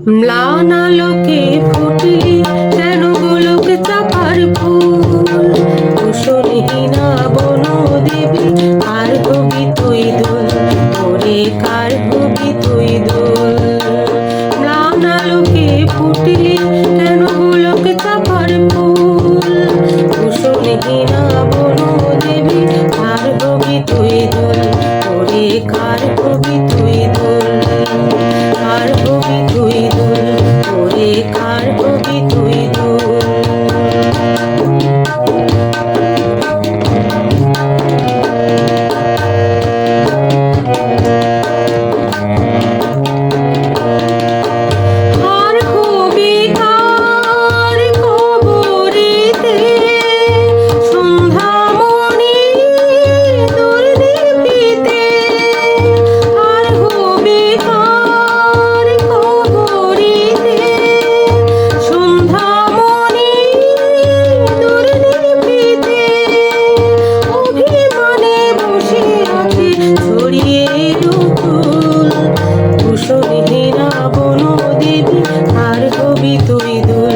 ম্লান আলোকে ফুটলি কেন গোলক চাপার ফুল, কুশলহীনা বন দেবী কার হবি তুই দোল, ওরে কার হবি তুই দোল। ম্লান আলোকে ফুটলি কেন গোলক চাপার ফুল, কুশলহীনা বন দেবী কার হবি তুই দোল, ওরে কার হবি তুই দোল, কার হবি তুই দোল, ওরে কার হবি তুই দোল। কুশলহীনা বন দেবী কার হবি তুই দোল।